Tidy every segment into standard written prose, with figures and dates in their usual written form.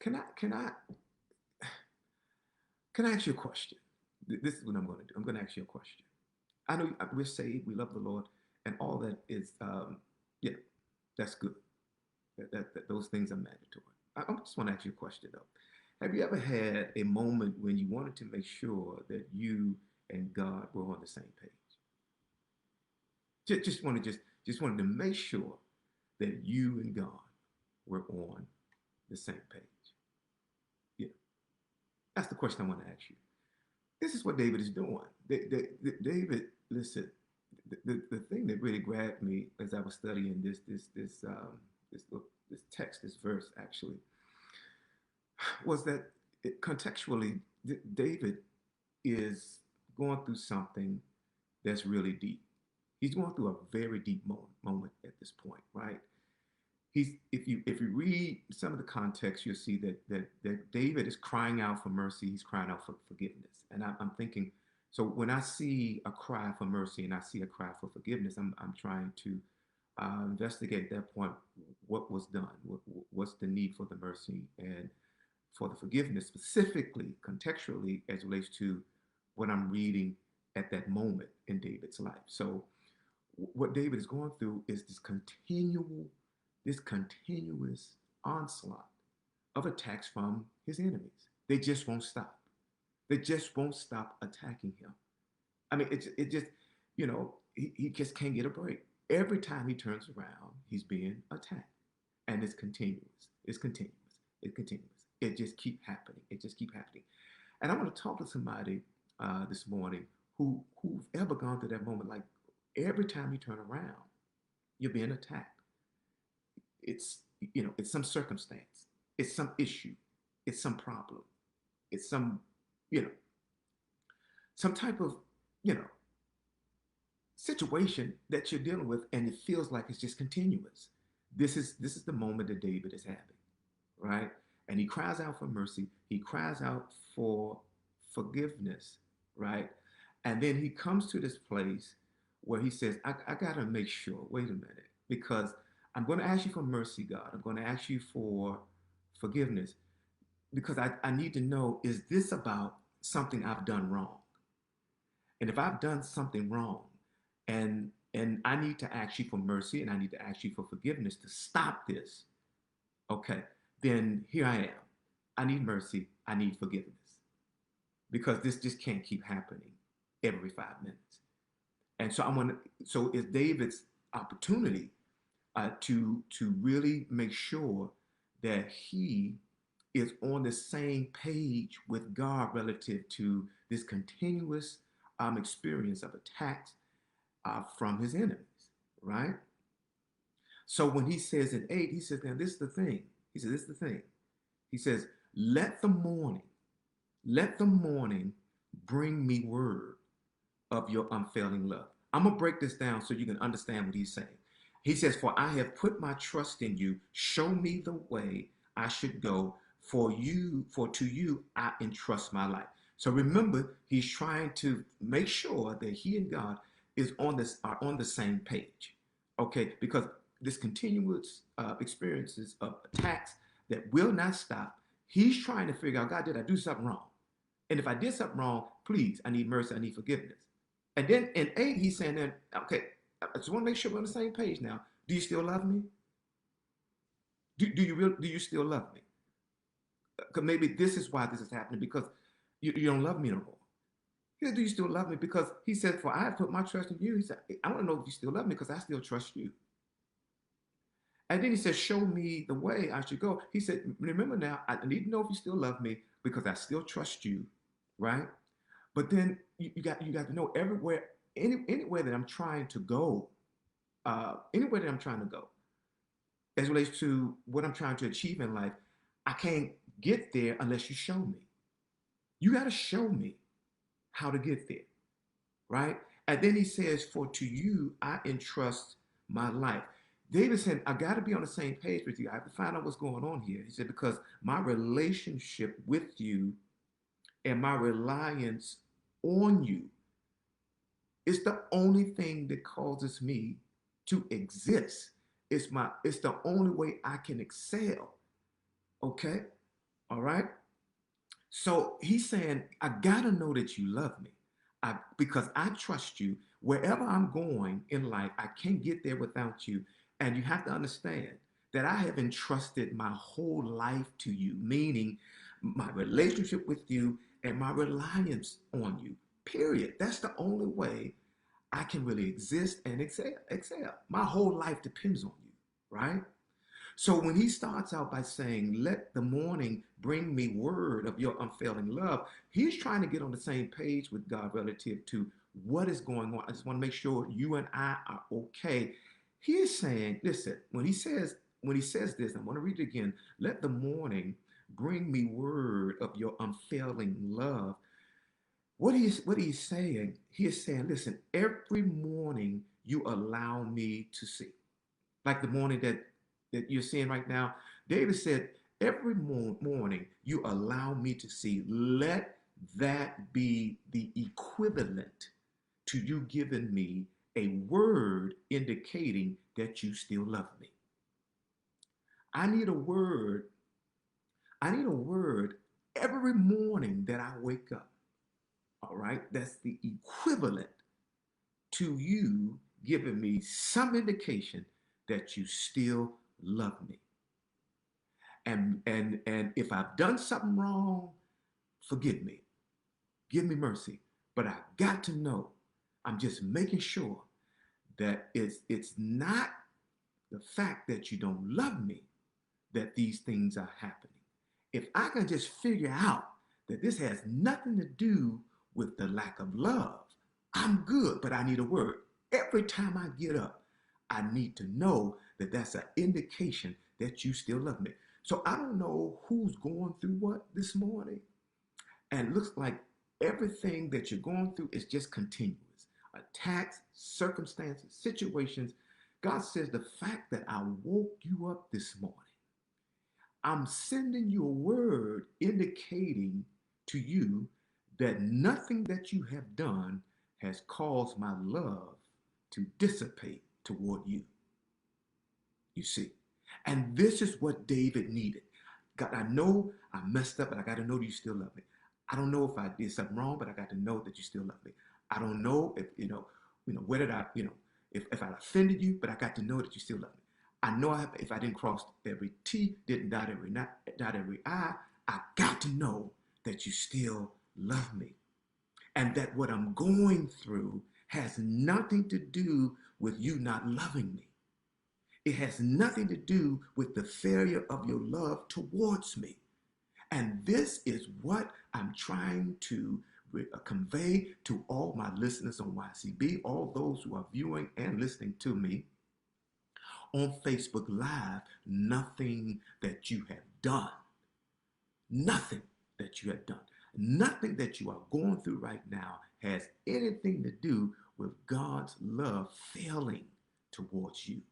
can I ask you a question? This is what I'm going to do. I'm going to ask you a question. I know we're saved, we love the Lord, and all that is, yeah, that's good. Those things are mandatory. I just want to ask you a question though. Have you ever had a moment when you wanted to make sure that you and God were on the same page? Just wanted to make sure that you and God were on the same page. Yeah, that's the question I want to ask you. This is what David is doing. David, listen, the thing that really grabbed me as I was studying this text, this verse actually, was that contextually, David is going through something that's really deep. He's going through a very deep moment at this point, right? He's if you read some of the context, you'll see that David is crying out for mercy. He's crying out for forgiveness, and I'm thinking. So when I see a cry for mercy and I see a cry for forgiveness, I'm trying to investigate at that point what was done, what's the need for the mercy and for the forgiveness, specifically contextually as it relates to what I'm reading at that moment in David's life. So what David is going through is this continuous onslaught of attacks from his enemies. They just won't stop. They just won't stop attacking him. I mean, it just, he just can't get a break. Every time he turns around, he's being attacked. And it's continuous. It's continuous. It's continuous. It just keep happening. It just keep happening. And I want to talk to somebody this morning who've ever gone through that moment. Like every time you turn around, you're being attacked. It's it's some circumstance. It's some issue. It's some problem. It's you know, some type of, you know, situation that you're dealing with, and it feels like it's just continuous. This is the moment that David is having, right? And he cries out for mercy. He cries out for forgiveness, right? And then he comes to this place where he says, I got to make sure, wait a minute, because I'm going to ask you for mercy, God. I'm going to ask you for forgiveness because I need to know, is this about something I've done wrong? And if I've done something wrong and I need to ask you for mercy and I need to ask you for forgiveness to stop this, okay, then here I am. I need mercy. I need forgiveness because this just can't keep happening every 5 minutes. And so so it's David's opportunity to really make sure that he is on the same page with God relative to this continuous experience of attacks from his enemies, right? So when he says in 8, he says, now this is the thing. He says, this is the thing. He says, let the morning, let the morning bring me word of your unfailing love. I'm going to break this down so you can understand what he's saying. He says, for I have put my trust in you. Show me the way I should go. For to you, I entrust my life. So remember, he's trying to make sure that he and God are on the same page. Okay, because this continuous experiences of attacks that will not stop. He's trying to figure out, God, did I do something wrong? And if I did something wrong, please, I need mercy, I need forgiveness. And then in 8, he's saying that, okay, I just want to make sure we're on the same page now. Do you still love me? Do you still love me? Because maybe this is why this is happening, because you don't love me no more. He said, do you still love me? Because he said, for I have put my trust in you. He said, I want to know if you still love me because I still trust you. And then he said, show me the way I should go. He said, remember now, I need to know if you still love me because I still trust you, right? But then you got to know everywhere, anywhere that I'm trying to go, anywhere that I'm trying to go, as it relates to what I'm trying to achieve in life, I can't get there unless you show me. You got to show me how to get there, right? And then he says, for to you, I entrust my life. David said, I got to be on the same page with you. I have to find out what's going on here. He said, because my relationship with you and my reliance on you is the only thing that causes me to exist. It's the only way I can excel. Okay? All right. So he's saying, I gotta know that you love me. Because I trust you. Wherever I'm going in life, I can't get there without you. And you have to understand that I have entrusted my whole life to you, meaning my relationship with you and my reliance on you. Period. That's the only way I can really exist and excel. My whole life depends on you, right? So when he starts out by saying, let the morning bring me word of your unfailing love, he's trying to get on the same page with God relative to what is going on. I just want to make sure you and I are okay. He is saying, listen, when he says this, I want to read it again. Let the morning bring me word of your unfailing love. What he's saying, he is saying, listen, every morning you allow me to see. Like the morning that you're seeing right now, David said, every morning you allow me to see. Let that be the equivalent to you giving me a word indicating that you still love me. I need a word. I need a word every morning that I wake up. All right. That's the equivalent to you giving me some indication that you still love me. And if I've done something wrong, forgive me. Give me mercy. But I got to know, I'm just making sure that it's not the fact that you don't love me that these things are happening. If I can just figure out that this has nothing to do with the lack of love, I'm good, but I need a word. Every time I get up, I need to know that that's an indication that you still love me. So I don't know who's going through what this morning. And it looks like everything that you're going through is just continuous. Attacks, circumstances, situations. God says the fact that I woke you up this morning, I'm sending you a word indicating to you that nothing that you have done has caused my love to dissipate toward you. You see. And this is what David needed. God, I know I messed up, but I got to know that you still love me. I don't know if I did something wrong, but I got to know that you still love me. I don't know if, where did I, if I offended you, but I got to know that you still love me. I know if I didn't cross every T, didn't dot every I got to know that you still love me. And that what I'm going through has nothing to do with you not loving me. It has nothing to do with the failure of your love towards me. And this is what I'm trying to convey to all my listeners on YCB, all those who are viewing and listening to me on Facebook Live. Nothing that you have done, nothing that you have done, nothing that you are going through right now has anything to do with God's love failing towards you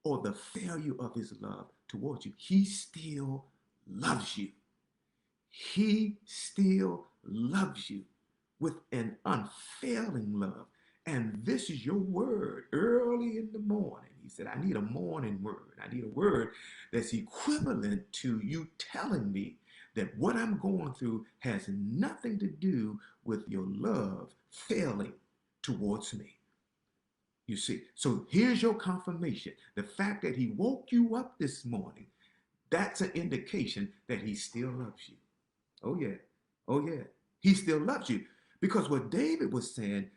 or the failure of his love towards you. He still loves you. He still loves you with an unfailing love. And this is your word early in the morning. He said, I need a morning word. I need a word that's equivalent to you telling me that what I'm going through has nothing to do with your love failing towards me. You see, so here's your confirmation. The fact that he woke you up this morning, that's an indication that he still loves you. Oh, yeah. Oh, yeah. He still loves you. Because what David was saying,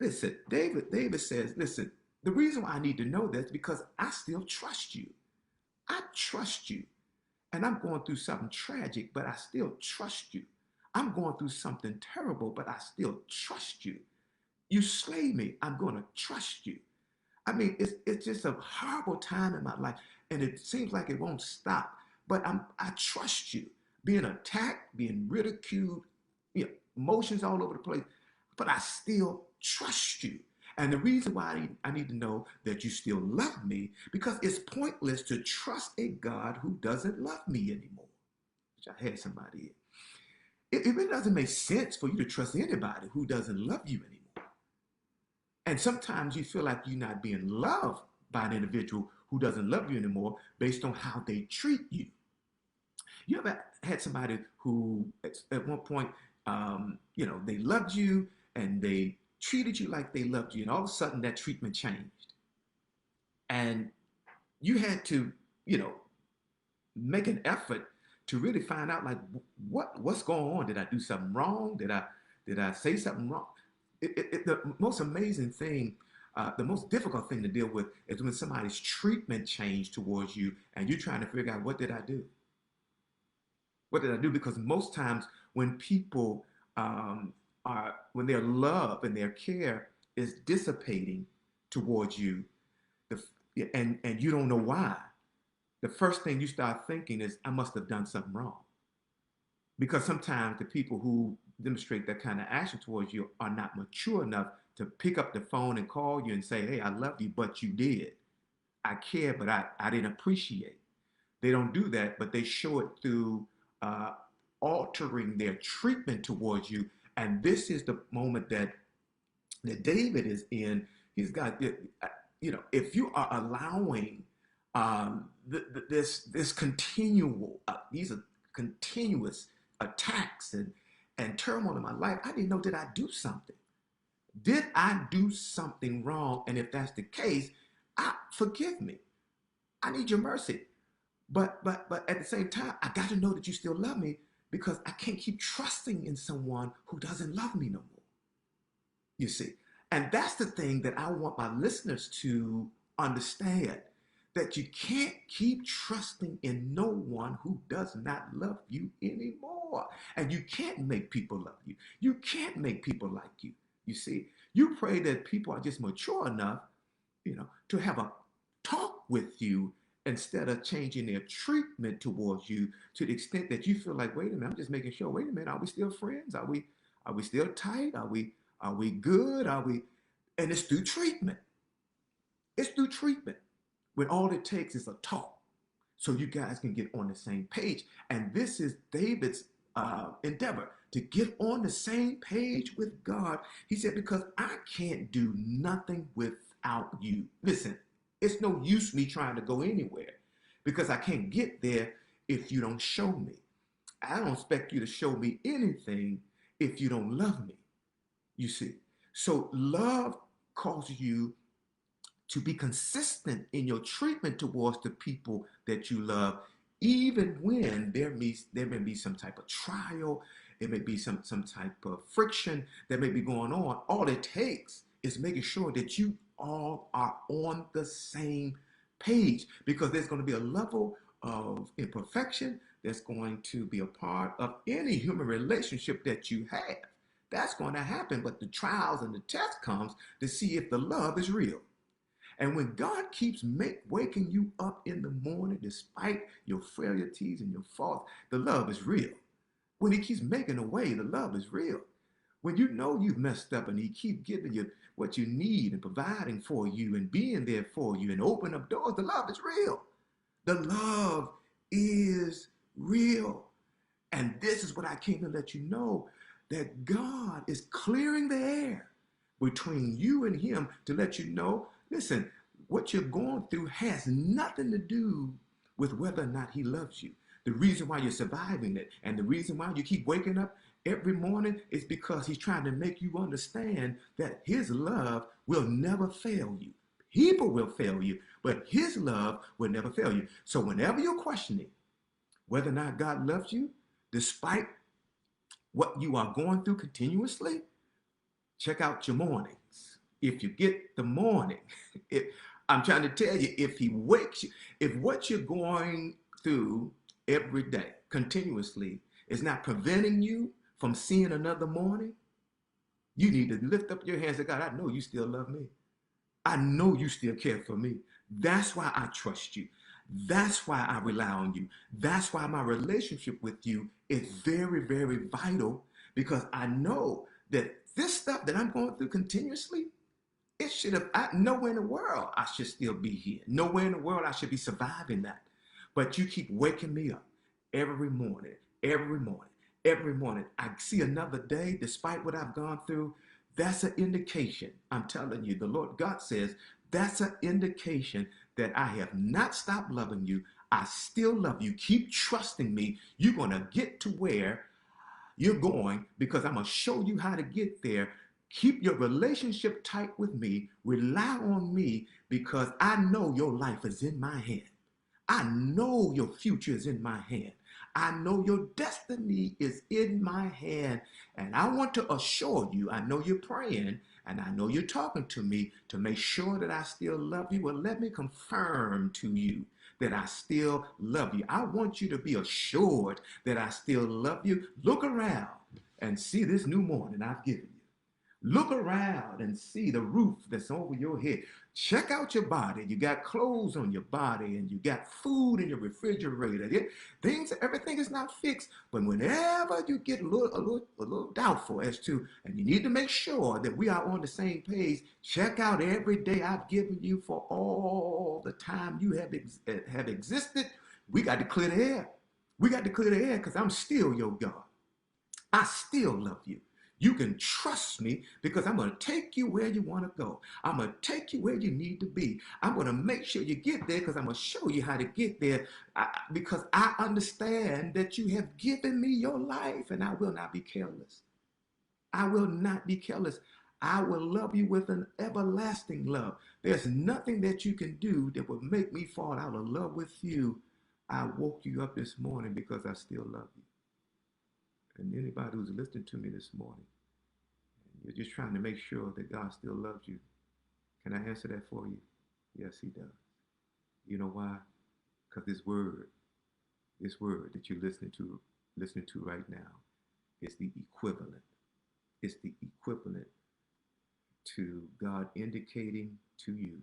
listen, David says, listen, the reason why I need to know this is because I still trust you. I trust you. And I'm going through something tragic, but I still trust you. I'm going through something terrible, but I still trust you. You slay me, I'm going to trust you. I mean, it's just a horrible time in my life, and it seems like it won't stop. But I trust you. Being attacked, being ridiculed, emotions all over the place, but I still trust you. And the reason why I need to know that you still love me, because it's pointless to trust a God who doesn't love me anymore. Which I had somebody in. It really doesn't make sense for you to trust anybody who doesn't love you anymore. And sometimes you feel like you're not being loved by an individual who doesn't love you anymore based on how they treat you. You ever had somebody who at one point, they loved you and they treated you like they loved you, and all of a sudden that treatment changed, and you had to, you know, make an effort to really find out like what's going on. Did I do something wrong? Did I say something wrong? The most amazing thing, the most difficult thing to deal with is when somebody's treatment changed towards you, and you're trying to figure out what did I do? What did I do? Because most times when people are when their love and their care is dissipating towards you, the, and you don't know why, the first thing you start thinking is, I must have done something wrong. Because sometimes the people who demonstrate that kind of action towards you are not mature enough to pick up the phone and call you and say, hey, I love you, but you did. I care, but I didn't appreciate. They don't do that, but they show it through uh, altering their treatment towards you. And this is the moment that David is in. He's got, if you are allowing this continual, these are continuous attacks and turmoil in my life, I didn't know, did I do something? Did I do something wrong? And if that's the case, forgive me. I need your mercy. But at the same time, I got to know that you still love me, because I can't keep trusting in someone who doesn't love me no more. You see, and that's the thing that I want my listeners to understand, that you can't keep trusting in no one who does not love you anymore. And you can't make people love you. You can't make people like you. You see, you pray that people are just mature enough, to have a talk with you instead of changing their treatment towards you to the extent that you feel like, wait a minute, I'm just making sure, wait a minute, are we still friends? Are we still tight? Are we good? And it's through treatment. It's through treatment. When all it takes is a talk, so you guys can get on the same page. And this is David's endeavor, to get on the same page with God. He said, because I can't do nothing without you. Listen, it's no use me trying to go anywhere, because I can't get there if you don't show me. I don't expect you to show me anything if you don't love me, you see. So love causes you to be consistent in your treatment towards the people that you love, even when there may be some type of trial, there may be some type of friction that may be going on. All it takes is making sure that you all are on the same page, because there's going to be a level of imperfection that's going to be a part of any human relationship that you have. That's going to happen, but the trials and the test comes to see if the love is real. And when God keeps waking you up in the morning, despite your frailties and your faults, the love is real. When he keeps making a way, the love is real. When you know you've messed up and he keeps giving you what you need and providing for you and being there for you and opening up doors, the love is real. The love is real. And this is what I came to let you know, that God is clearing the air between you and him to let you know, listen, what you're going through has nothing to do with whether or not he loves you. The reason why you're surviving it and the reason why you keep waking up every morning is because he's trying to make you understand that his love will never fail you. People will fail you, but his love will never fail you. So whenever you're questioning whether or not God loves you, despite what you are going through continuously, check out your mornings. If you get the morning, I'm trying to tell you, if he wakes you, if what you're going through every day continuously is not preventing you from seeing another morning, you need to lift up your hands and say, God, I know you still love me. I know you still care for me. That's why I trust you. That's why I rely on you. That's why my relationship with you is very, very vital, because I know that this stuff that I'm going through continuously, it should have, nowhere in the world I should still be here. Nowhere in the world I should be surviving that. But you keep waking me up every morning, every morning, every morning. I see another day despite what I've gone through. That's an indication. I'm telling you, the Lord God says, that's an indication that I have not stopped loving you. I still love you. Keep trusting me. You're going to get to where you're going because I'm going to show you how to get there. Keep your relationship tight with me. Rely on me because I know your life is in my hand. I know your future is in my hand. I know your destiny is in my hand. And I want to assure you, I know you're praying and I know you're talking to me to make sure that I still love you. Well, let me confirm to you that I still love you. I want you to be assured that I still love you. Look around and see this new morning I've given you. Look around and see the roof that's over your head. Check out your body. You got clothes on your body and you got food in your refrigerator. Everything is not fixed. But whenever you get a little doubtful as to, and you need to make sure that we are on the same page, check out every day I've given you for all the time you have existed. We got to clear the air. We got to clear the air because I'm still your God. I still love you. You can trust me because I'm going to take you where you want to go. I'm going to take you where you need to be. I'm going to make sure you get there because I'm going to show you how to get there because I understand that you have given me your life and I will not be careless. I will not be careless. I will love you with an everlasting love. There's nothing that you can do that would make me fall out of love with you. I woke you up this morning because I still love you. And anybody who's listening to me this morning, you're just trying to make sure that God still loves you. Can I answer that for you? Yes, he does. You know why? Because this word that you're listening to right now is the equivalent. It's the equivalent to God indicating to you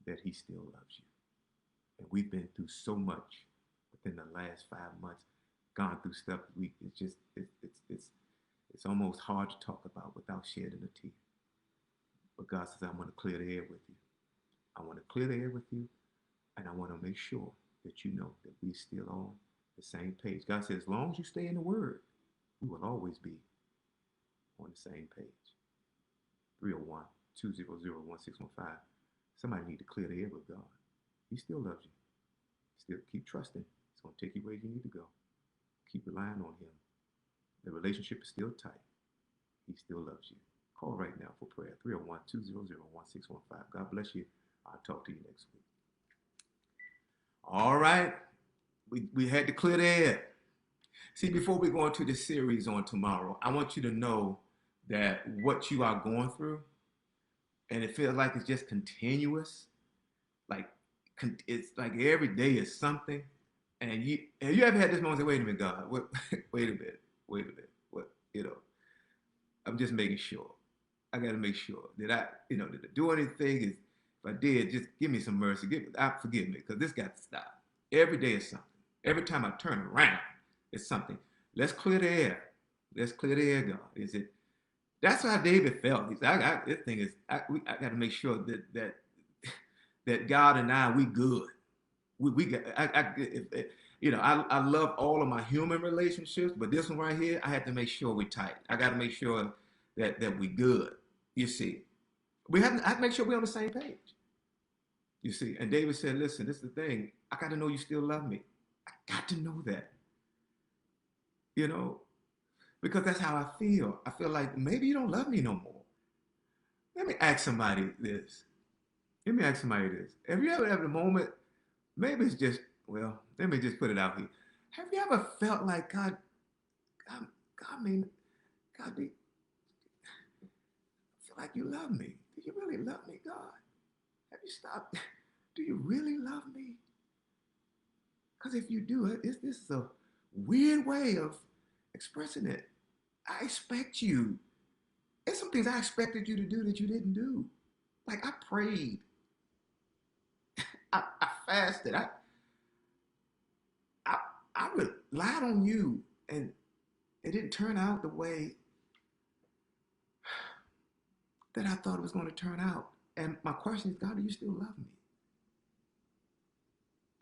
that he still loves you. And we've been through so much within the last 5 months. Gone through stuff it's almost hard to talk about without shedding a tear. But God says, I want to clear the air with you. I want to clear the air with you, and I want to make sure that you know that we're still on the same page. God says, as long as you stay in the word, we will always be on the same page. 301-200-1615. Somebody need to clear the air with God. He still loves you. Still keep trusting. It's going to take you where you need to go. Keep relying on him. The relationship is still tight. He still loves you. Call right now for prayer. 301-200-1615. God bless you. I'll talk to you next week. All right. We had to clear the air. See, before we go into this series on tomorrow, I want you to know that what you are going through, and it feels like it's just continuous, like it's like every day is something. And have you ever had this moment? Say, wait a minute, God. Wait a minute. What? I'm just making sure. I got to make sure that I did I do anything? If I did, just give me some mercy. Forgive me, because this got to stop. Every day is something. Every time I turn around, it's something. Let's clear the air. Let's clear the air, God. Is it? That's how David felt. He said, this thing is. I got to make sure that God and we good. We got. I love all of my human relationships, but this one right here, I had to make sure we tight. I got to make sure that we good. You see, I have to make sure we're on the same page. You see, and David said, "Listen, this is the thing. I got to know you still love me. I got to know that. Because that's how I feel. I feel like maybe you don't love me no more. Let me ask somebody this. Have you ever had a moment? Maybe it's just, well, let me just put it out here. Have you ever felt like God, I feel like you love me. Do you really love me, God? Have you stopped? Do you really love me? Because if you do, this is a weird way of expressing it. I expect you. There's some things I expected you to do that you didn't do. Like I prayed. I fasted. I relied on you, and it didn't turn out the way that I thought it was going to turn out. And my question is, God, do you still love me?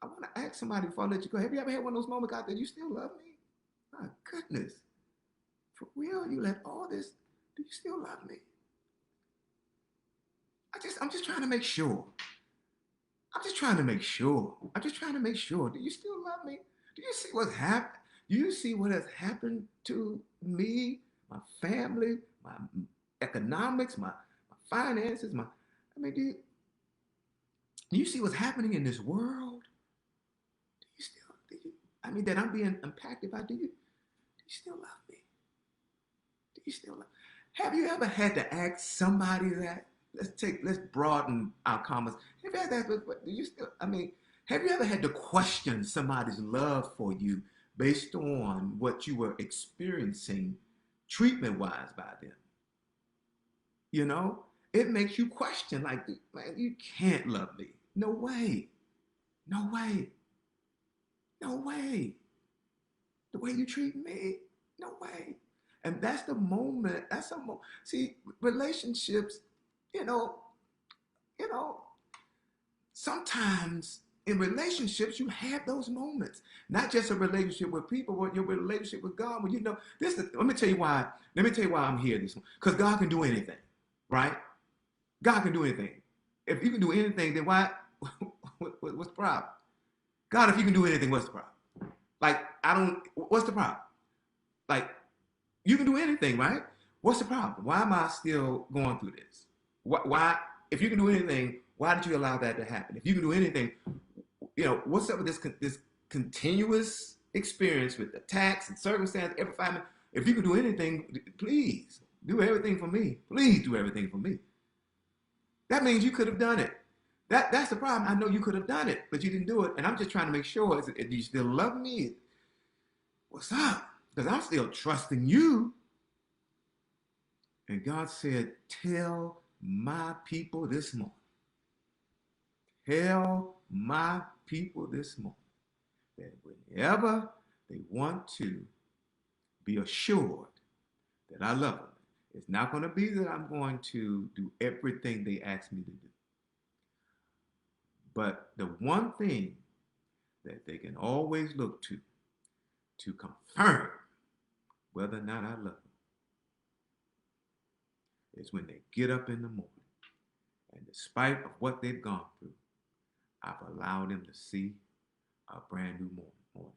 I want to ask somebody before I let you go. Have you ever had one of those moments, God, that you still love me? My goodness. For real, you let all this, do you still love me? I'm just trying to make sure. I'm just trying to make sure. I'm just trying to make sure. Do you still love me? Do you see what's happened? Do you see what has happened to me, my family, my economics, my finances, I mean, do you see what's happening in this world? I mean, that I'm being impacted by, do you still love me? Do you still love? Have you ever had to ask somebody that? Let's broaden our comments. Have you ever had do you still, I mean, have you ever had to question somebody's love for you based on what you were experiencing treatment-wise by them? You know, it makes you question, like, man, you can't love me. No way. No way. No way. The way you treat me, no way. And that's the moment. That's a moment. See, relationships, you know, you know, sometimes in relationships you have those moments. Not just a relationship with people, but your relationship with God. When you know this, let me tell you why. Let me tell you why I'm here this one. Because God can do anything, right? God can do anything. If you can do anything, then why? What's the problem? God, if you can do anything, what's the problem? Like, I don't. What's the problem? Like, you can do anything, right? What's the problem? Why am I still going through this? Why, if you can do anything, why did you allow that to happen? If you can do anything, you know, what's up with this continuous experience with attacks and circumstances every 5 minutes? If you can do anything, please do everything for me. Please do everything for me. That means you could have done it. That's the problem. I know you could have done it, but you didn't do it. And I'm just trying to make sure, do you still love me? What's up? Because I'm still trusting you. And God said, tell my people this morning. Tell my people this morning that whenever they want to be assured that I love them, it's not going to be that I'm going to do everything they ask me to do. But the one thing that they can always look to confirm whether or not I love them is when they get up in the morning. And despite of what they've gone through, I've allowed them to see a brand new morning.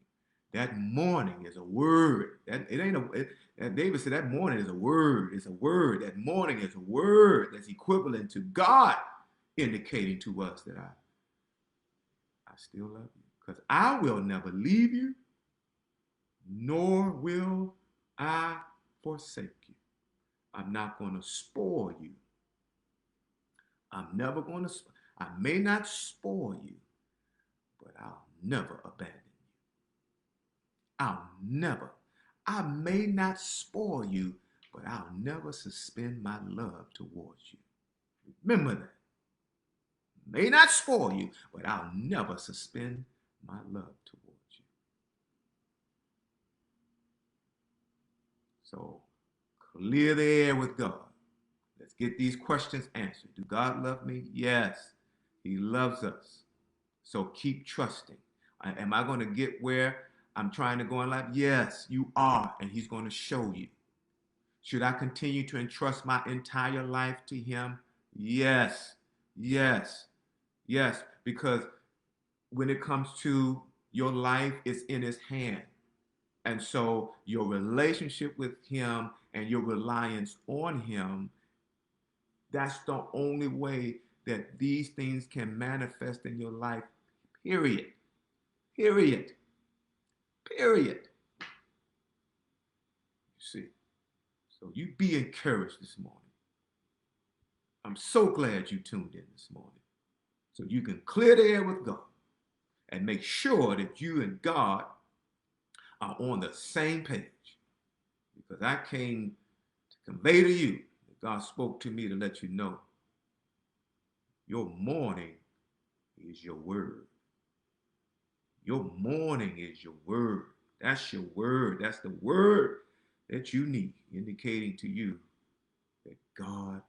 That morning is a word. David said that morning is a word. It's a word. That morning is a word that's equivalent to God indicating to us that I still love you. Because I will never leave you, nor will I forsake you. I'm not going to spoil you. I'm never going to, I may not spoil you, but I'll never abandon you. I may not spoil you, but I'll never suspend my love towards you. Remember that. May not spoil you, but I'll never suspend my love towards you. So clear the air with God. Let's get these questions answered. Do God love me? Yes, he loves us. So keep trusting. Am I going to get where I'm trying to go in life? Yes, you are, and he's going to show you. Should I continue to entrust my entire life to him? Yes, yes, yes, because when it comes to your life, it's in his hand. And so your relationship with him and your reliance on him, that's the only way that these things can manifest in your life, period. Period. Period. You see. So you be encouraged this morning. I'm so glad you tuned in this morning. So you can clear the air with God and make sure that you and God are on the same page. Because I came to convey to you that God spoke to me to let you know your morning is your word. Your morning is your word. That's your word. That's the word that you need, indicating to you that God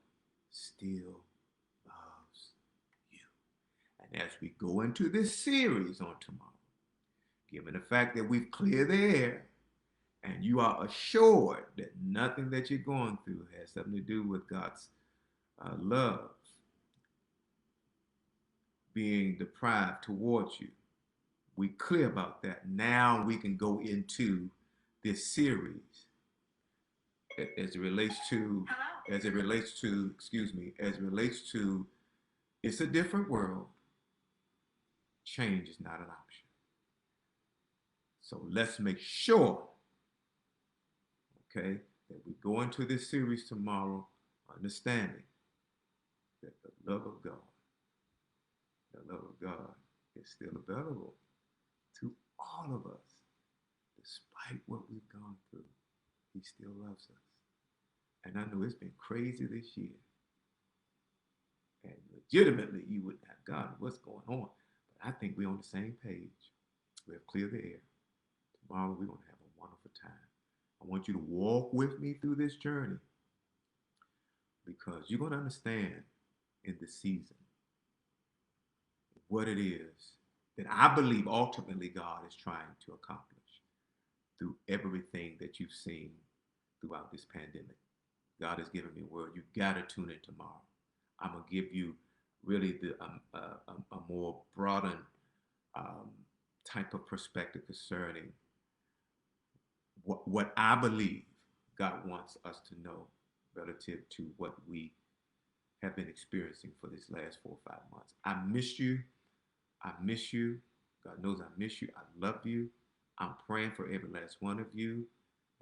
still loves you. And as we go into this series on tomorrow, given the fact that we've cleared the air and you are assured that nothing that you're going through has something to do with God's love, being deprived towards you. We clear about that. Now we can go into this series as it relates to, excuse me, as it relates to, it's a different world. Change is not an option. So let's make sure, okay, that we go into this series tomorrow understanding that the love of God, is still available to all of us. Despite what we've gone through, he still loves us. And I know it's been crazy this year. And legitimately, you would have, God, what's going on? But I think we're on the same page. We have cleared the air. Tomorrow, we're going to have a wonderful time. I want you to walk with me through this journey because you're going to understand in this season what it is that I believe ultimately God is trying to accomplish through everything that you've seen throughout this pandemic. God has given me a word. You got to tune in tomorrow. I'm going to give you really a more broadened type of perspective concerning what I believe God wants us to know relative to what we have been experiencing for this last 4 or 5 months. I miss you. I miss you. God knows I miss you. I love you. I'm praying for every last one of you.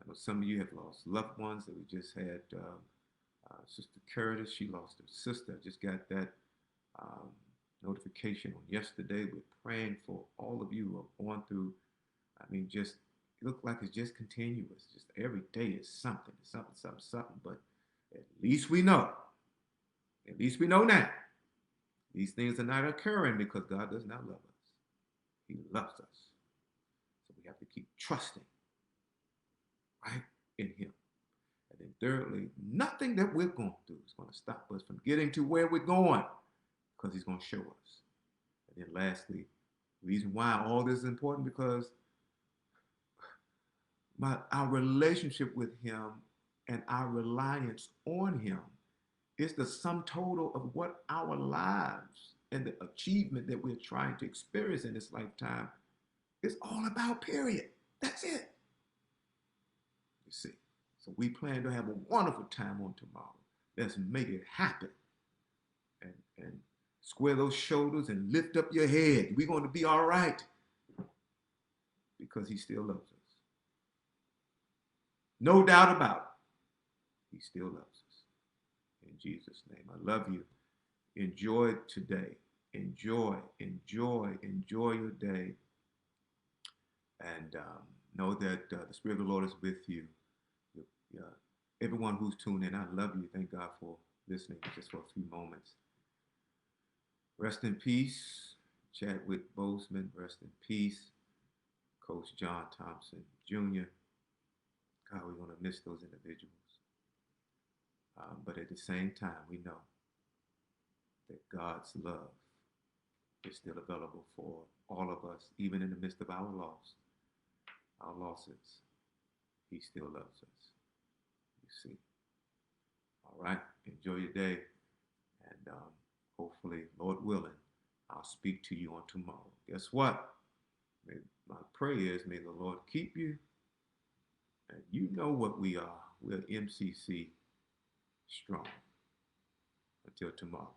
I know some of you have lost loved ones that we just had. Sister Curtis, she lost her sister. I just got that notification on yesterday. We're praying for all of you who are going through, I mean, just, it looks like it's just continuous. Just every day is something, something. But at least we know. At least we know now. These things are not occurring because God does not love us. He loves us. So we have to keep trusting, right, in him. And then thirdly, nothing that we're going to do is going to stop us from getting to where we're going because he's going to show us. And then lastly, the reason why all this is important because our relationship with him and our reliance on him is the sum total of what our lives and the achievement that we're trying to experience in this lifetime is all about, period. That's it. You see. So we plan to have a wonderful time on tomorrow. Let's make it happen. And square those shoulders and lift up your head. We're going to be all right because he still loves us. No doubt about it. He still loves us. In Jesus' name, I love you. Enjoy today. Enjoy your day. And know that the Spirit of the Lord is with you. Everyone who's tuned in, I love you. Thank God for listening just for a few moments. Rest in peace. Chadwick Boseman, rest in peace. Coach John Thompson Jr. God, we're going to miss those individuals. But at the same time, we know that God's love is still available for all of us, even in the midst of our losses. He still loves us. You see. All right. Enjoy your day. And hopefully, Lord willing, I'll speak to you on tomorrow. Guess what? My prayer is, may the Lord keep you. And you know what we are. We're MCC strong. Until tomorrow.